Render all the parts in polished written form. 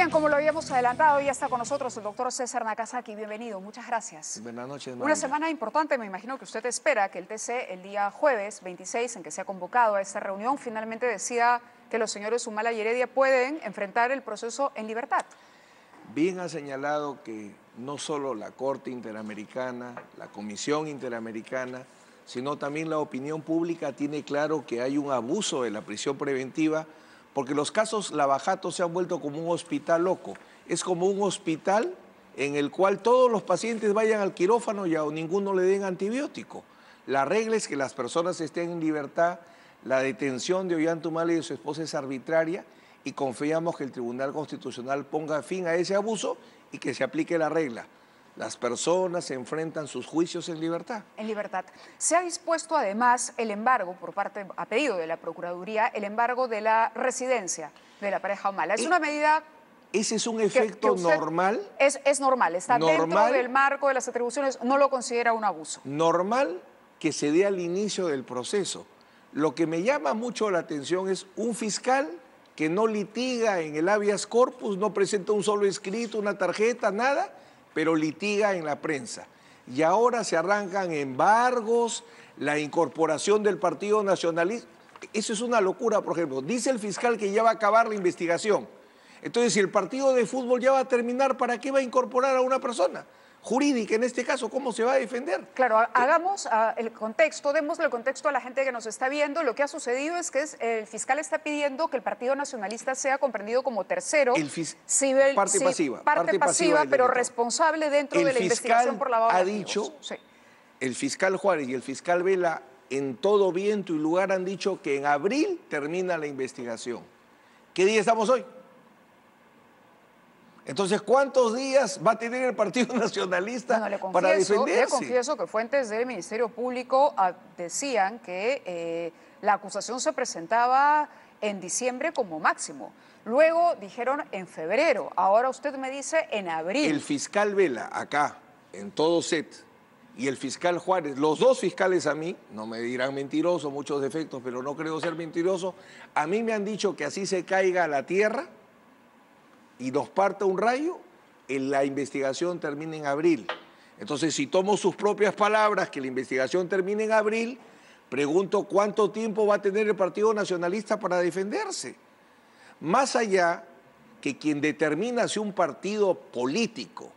Bien, como lo habíamos adelantado, ya está con nosotros el doctor César Nakazaki. Bienvenido, muchas gracias. Buenas noches, María. Una semana importante, me imagino que usted espera que el TC el día jueves 26, en que se ha convocado a esta reunión, finalmente decida que los señores Humala y Heredia pueden enfrentar el proceso en libertad. Bien ha señalado que no solo la Corte Interamericana, la Comisión Interamericana, sino también la opinión pública tiene claro que hay un abuso de la prisión preventiva, porque los casos Lavajato se han vuelto como un hospital loco. Es como un hospital en el cual todos los pacientes vayan al quirófano y a ninguno le den antibiótico. La regla es que las personas estén en libertad, la detención de Ollanta Humala y de su esposa es arbitraria y confiamos que el Tribunal Constitucional ponga fin a ese abuso y que se aplique la regla. Las personas se enfrentan sus juicios en libertad. En libertad. Se ha dispuesto además el embargo por parte, a pedido de la Procuraduría, el embargo de la residencia de la pareja Humala. Es una medida... Ese es un efecto normal. Es normal, está dentro del marco de las atribuciones, no lo considera un abuso. Normal que se dé al inicio del proceso. Lo que me llama mucho la atención es un fiscal que no litiga en el habeas corpus, no presenta un solo escrito, una tarjeta, nada, pero litiga en la prensa. Y ahora se arrancan embargos, la incorporación del Partido Nacionalista. Eso es una locura, por ejemplo. Dice el fiscal que ya va a acabar la investigación. Entonces, si el partido de fútbol ya va a terminar, ¿para qué va a incorporar a una persona jurídica? En este caso, ¿cómo se va a defender? Claro, hagamos el contexto, démosle el contexto a la gente que nos está viendo. Lo que ha sucedido es que el fiscal está pidiendo que el Partido Nacionalista sea comprendido como tercero, parte pasiva, pero responsable dentro de la investigación por lavado de activos. Dicho, sí. El fiscal Juárez y el fiscal Vela, en todo viento y lugar, han dicho que en abril termina la investigación. ¿Qué día estamos hoy? Entonces, ¿cuántos días va a tener el Partido Nacionalista para defenderse? Le confieso que fuentes del Ministerio Público decían que la acusación se presentaba en diciembre como máximo. Luego dijeron en febrero. Ahora usted me dice en abril. El fiscal Vela, acá, en todo set, y el fiscal Juárez, los dos fiscales a mí, no me dirán mentiroso, muchos defectos, pero no creo ser mentiroso, a mí me han dicho que así se caiga a la tierra y nos parta un rayo, la investigación termina en abril. Entonces, si tomo sus propias palabras, que la investigación termine en abril, pregunto cuánto tiempo va a tener el Partido Nacionalista para defenderse. Más allá que quien determina si un partido político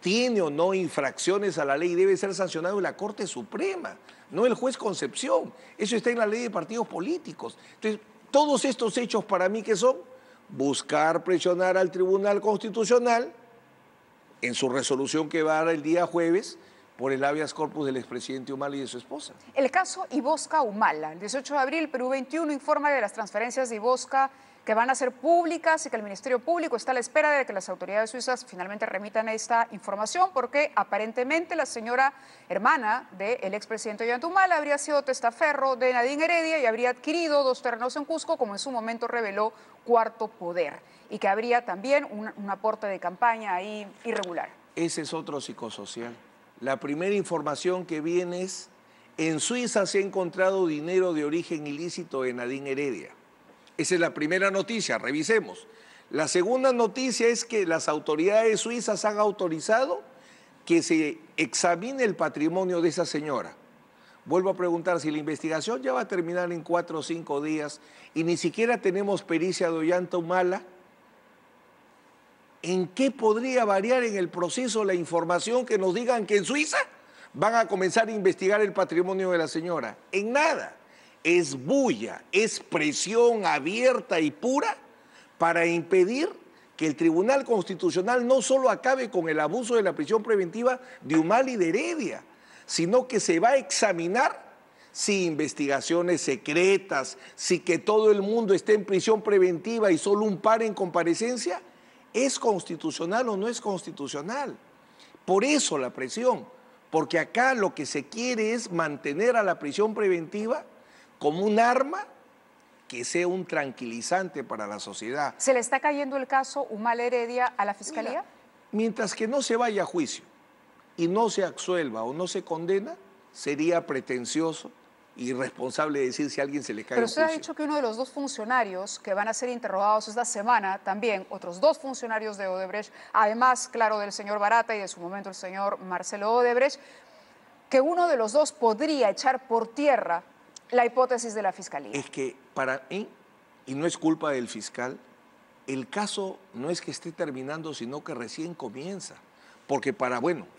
tiene o no infracciones a la ley debe ser sancionado en la Corte Suprema, no el juez Concepción. Eso está en la ley de partidos políticos. Entonces, todos estos hechos para mí, ¿qué son? Buscar presionar al Tribunal Constitucional en su resolución que va a dar el día jueves por el habeas corpus del expresidente Humala y de su esposa. El caso Ibosca Humala. El 18 de abril, Perú 21 informa de las transferencias de Ibosca que van a ser públicas y que el Ministerio Público está a la espera de que las autoridades suizas finalmente remitan esta información, porque aparentemente la señora hermana del expresidente Ollanta Humala habría sido testaferro de Nadine Heredia y habría adquirido 2 terrenos en Cusco, como en su momento reveló Cuarto Poder, y que habría también un aporte de campaña ahí irregular. Ese es otro psicosocial. La primera información que viene es: en Suiza se ha encontrado dinero de origen ilícito de Nadine Heredia. Esa es la primera noticia, revisemos. La segunda noticia es que las autoridades suizas han autorizado que se examine el patrimonio de esa señora. Vuelvo a preguntar, si la investigación ya va a terminar en 4 o 5 días y ni siquiera tenemos pericia de Ollanta Humala, ¿en qué podría variar en el proceso la información que nos digan que en Suiza van a comenzar a investigar el patrimonio de la señora? En nada. Es bulla, es presión abierta y pura para impedir que el Tribunal Constitucional no solo acabe con el abuso de la prisión preventiva de Humala y de Heredia, sino que se va a examinar si investigaciones secretas, si que todo el mundo esté en prisión preventiva y solo un par en comparecencia, ¿es constitucional o no es constitucional? Por eso la presión, porque acá lo que se quiere es mantener a la prisión preventiva como un arma que sea un tranquilizante para la sociedad. ¿Se le está cayendo el caso Humala Heredia a la Fiscalía? Mira, mientras que no se vaya a juicio y no se absuelva o no se condena, sería pretencioso irresponsable decir si a alguien se le cae Pero un usted ha juicio. dicho que uno de los dos funcionarios que van a ser interrogados esta semana, también otros dos funcionarios de Odebrecht, además, claro, del señor Barata y de su momento el señor Marcelo Odebrecht, que uno de los dos podría echar por tierra la hipótesis de la Fiscalía. Es que para mí, y no es culpa del fiscal, el caso no es que esté terminando, sino que recién comienza. Porque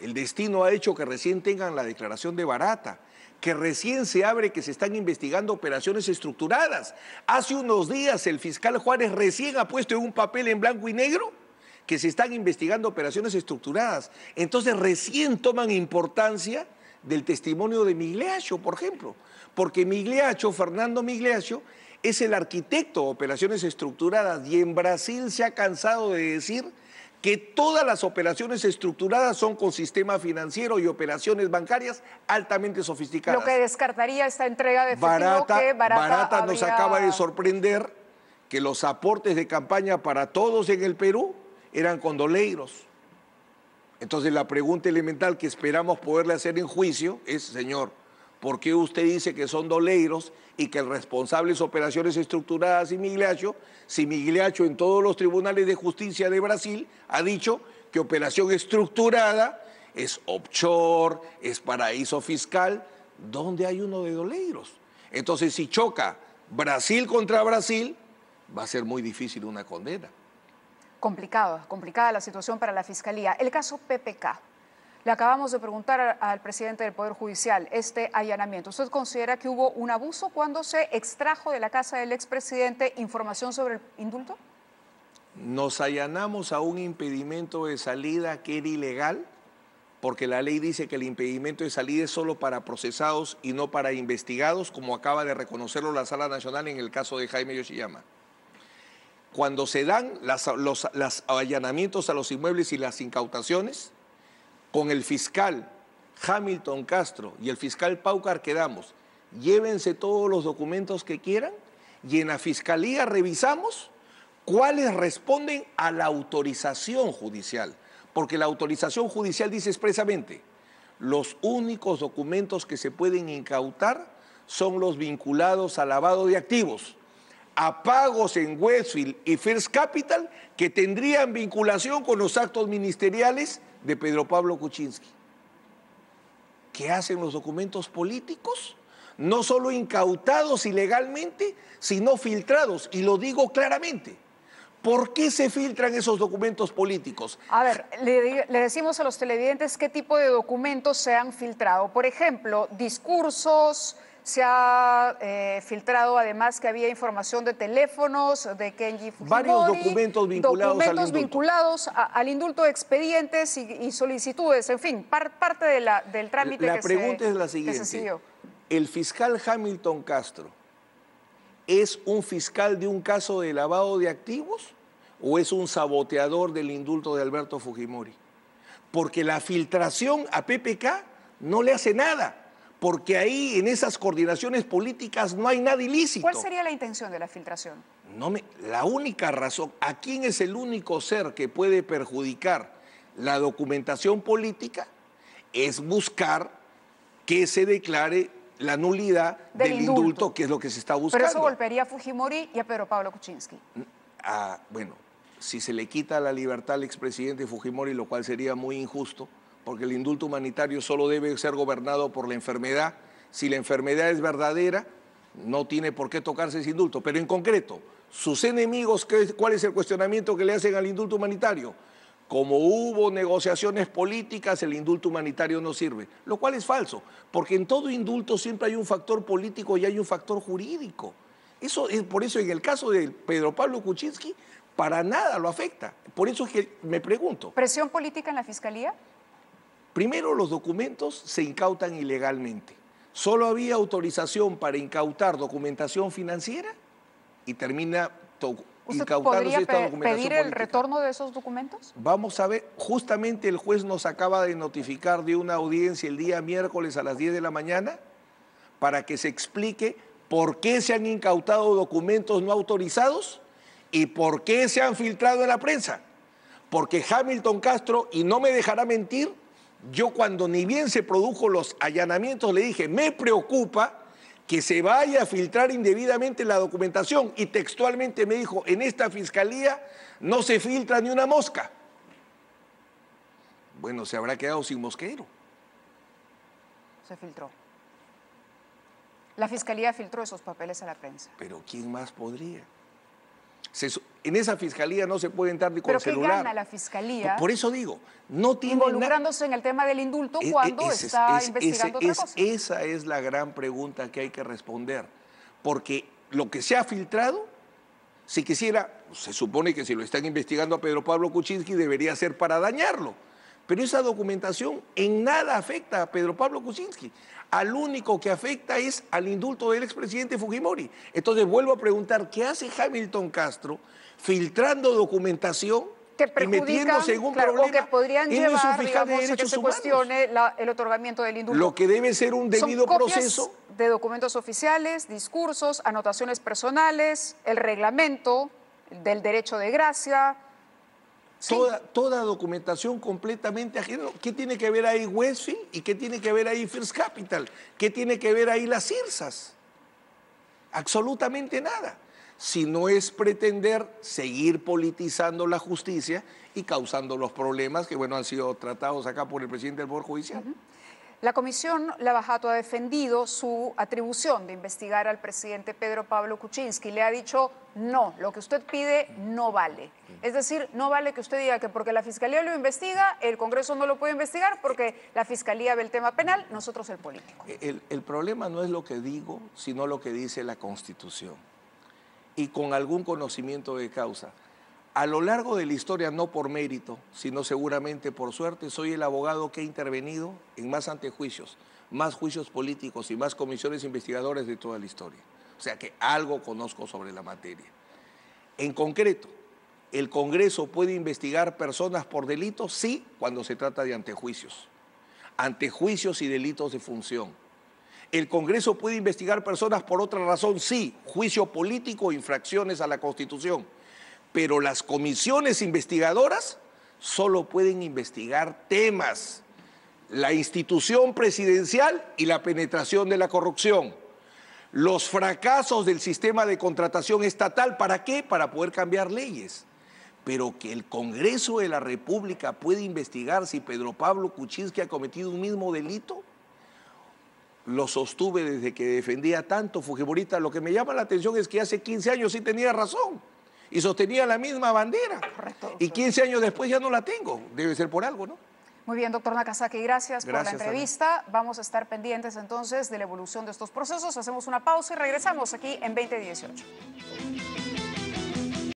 el destino ha hecho que recién tengan la declaración de Barata, que recién se abre que se están investigando operaciones estructuradas. Hace unos días el fiscal Juárez recién ha puesto en un papel en blanco y negro que se están investigando operaciones estructuradas. Entonces recién toman importancia del testimonio de Migliaccio, por ejemplo, porque Migliaccio, Fernando Migliaccio, es el arquitecto de operaciones estructuradas y en Brasil se ha cansado de decir que todas las operaciones estructuradas son con sistema financiero y operaciones bancarias altamente sofisticadas. Lo que descartaría esta entrega de efectivo que Barata nos acaba de sorprender que los aportes de campaña para todos en el Perú eran con doleiros. Entonces la pregunta elemental que esperamos poderle hacer en juicio es, señor, ¿por qué usted dice que son doleiros y que el responsable es operaciones estructuradas y Migliaccio, si Migliaccio en todos los tribunales de justicia de Brasil ha dicho que operación estructurada es offshore, es paraíso fiscal, ¿dónde hay uno de doleiros? Entonces si choca Brasil contra Brasil, va a ser muy difícil una condena. Complicada la situación para la Fiscalía. El caso PPK. Le acabamos de preguntar al presidente del Poder Judicial este allanamiento. ¿Usted considera que hubo un abuso cuando se extrajo de la casa del expresidente información sobre el indulto? Nos allanamos a un impedimento de salida que era ilegal, porque la ley dice que el impedimento de salida es solo para procesados y no para investigados, como acaba de reconocerlo la Sala Nacional en el caso de Jaime Yoshiyama. Cuando se dan los allanamientos a los inmuebles y las incautaciones, con el fiscal Hamilton Castro y el fiscal Paucar quedamos, llévense todos los documentos que quieran y en la Fiscalía revisamos cuáles responden a la autorización judicial, porque la autorización judicial dice expresamente, los únicos documentos que se pueden incautar son los vinculados al lavado de activos, a pagos en Westfield y First Capital que tendrían vinculación con los actos ministeriales de Pedro Pablo Kuczynski. ¿Qué hacen los documentos políticos? No solo incautados ilegalmente, sino filtrados. Y lo digo claramente. ¿Por qué se filtran esos documentos políticos? A ver, le decimos a los televidentes qué tipo de documentos se han filtrado. Por ejemplo, discursos. Se ha filtrado además que había información de teléfonos de Kenji Fujimori. Varios documentos vinculados al indulto, expedientes y solicitudes, en fin, parte del trámite La pregunta es la siguiente. ¿El fiscal Hamilton Castro es un fiscal de un caso de lavado de activos o es un saboteador del indulto de Alberto Fujimori? Porque la filtración a PPK no le hace nada. Porque ahí en esas coordinaciones políticas no hay nada ilícito. ¿Cuál sería la intención de la filtración? La única razón, ¿a quién es el único ser que puede perjudicar la documentación política? Es buscar que se declare la nulidad del indulto, que es lo que se está buscando. Pero eso golpearía a Fujimori y a Pedro Pablo Kuczynski. Bueno, si se le quita la libertad al expresidente Fujimori, lo cual sería muy injusto, porque el indulto humanitario solo debe ser gobernado por la enfermedad. Si la enfermedad es verdadera, no tiene por qué tocarse ese indulto. Pero en concreto, sus enemigos, ¿cuál es el cuestionamiento que le hacen al indulto humanitario? Como hubo negociaciones políticas, el indulto humanitario no sirve, lo cual es falso, porque en todo indulto siempre hay un factor político y hay un factor jurídico. Por eso en el caso de Pedro Pablo Kuczynski, para nada lo afecta. Por eso es que me pregunto. ¿Presión política en la Fiscalía? Primero, los documentos se incautan ilegalmente. Solo había autorización para incautar documentación financiera y termina incautándose esta documentación política. ¿Usted podría pedir el retorno de esos documentos? Vamos a ver, justamente el juez nos acaba de notificar de una audiencia el día miércoles a las 10 de la mañana para que se explique por qué se han incautado documentos no autorizados y por qué se han filtrado en la prensa. Porque Hamilton Castro, y no me dejará mentir, yo cuando ni bien se produjo los allanamientos le dije, me preocupa que se vaya a filtrar indebidamente la documentación. Y textualmente me dijo, en esta fiscalía no se filtra ni una mosca. Bueno, se habrá quedado sin mosquero. Se filtró. La fiscalía filtró esos papeles a la prensa. Pero ¿quién más podría? En esa fiscalía no se puede entrar ni con ¿Pero celular. qué gana la fiscalía? Por eso digo, no tiene involucrándose en el tema del indulto cuando está investigando otra cosa. Esa es la gran pregunta que hay que responder. Porque lo que se ha filtrado, si quisiera, se supone que si lo están investigando a Pedro Pablo Kuczynski debería ser para dañarlo. Pero esa documentación en nada afecta a Pedro Pablo Kuczynski. Al único que afecta es al indulto del expresidente Fujimori. Entonces vuelvo a preguntar, ¿qué hace Hamilton Castro filtrando documentación y metiéndose en un problema? O que podrían Él no es un llevar, fiscal de digamos, a que derechos se humanos. cuestione el otorgamiento del indulto. Lo que debe ser un debido Son copias proceso de documentos oficiales, discursos, anotaciones personales, el reglamento del derecho de gracia. Sí. Toda documentación completamente ajena. ¿Qué tiene que ver ahí Westfield y qué tiene que ver ahí First Capital? ¿Qué tiene que ver ahí las IRSAs? Absolutamente nada. Si no es pretender seguir politizando la justicia y causando los problemas que, bueno, han sido tratados acá por el presidente del Poder Judicial. La Comisión Lavajato ha defendido su atribución de investigar al presidente Pedro Pablo Kuczynski. Le ha dicho, no, lo que usted pide no vale. Es decir, no vale que usted diga que porque la Fiscalía lo investiga, el Congreso no lo puede investigar porque la Fiscalía ve el tema penal, nosotros el político. El problema no es lo que digo, sino lo que dice la Constitución. Y con algún conocimiento de causa. A lo largo de la historia, no por mérito, sino seguramente por suerte, soy el abogado que ha intervenido en más antejuicios, más juicios políticos y más comisiones investigadoras de toda la historia. O sea que algo conozco sobre la materia. En concreto, ¿el Congreso puede investigar personas por delitos? Sí, cuando se trata de antejuicios. Antejuicios y delitos de función. ¿El Congreso puede investigar personas por otra razón? Sí, juicio político o infracciones a la Constitución. Pero las comisiones investigadoras solo pueden investigar temas, la institución presidencial y la penetración de la corrupción, los fracasos del sistema de contratación estatal. ¿Para qué? Para poder cambiar leyes. Pero que el Congreso de la República puede investigar si Pedro Pablo Kuczynski ha cometido un mismo delito, lo sostuve desde que defendía tanto Fujimorista. Lo que me llama la atención es que hace 15 años sí tenía razón. Y sostenía la misma bandera. Correcto. Y 15 años después ya no la tengo. Debe ser por algo, ¿no? Muy bien, doctor Nakazaki, gracias por la entrevista. Ana. Vamos a estar pendientes entonces de la evolución de estos procesos. Hacemos una pausa y regresamos aquí en 2018.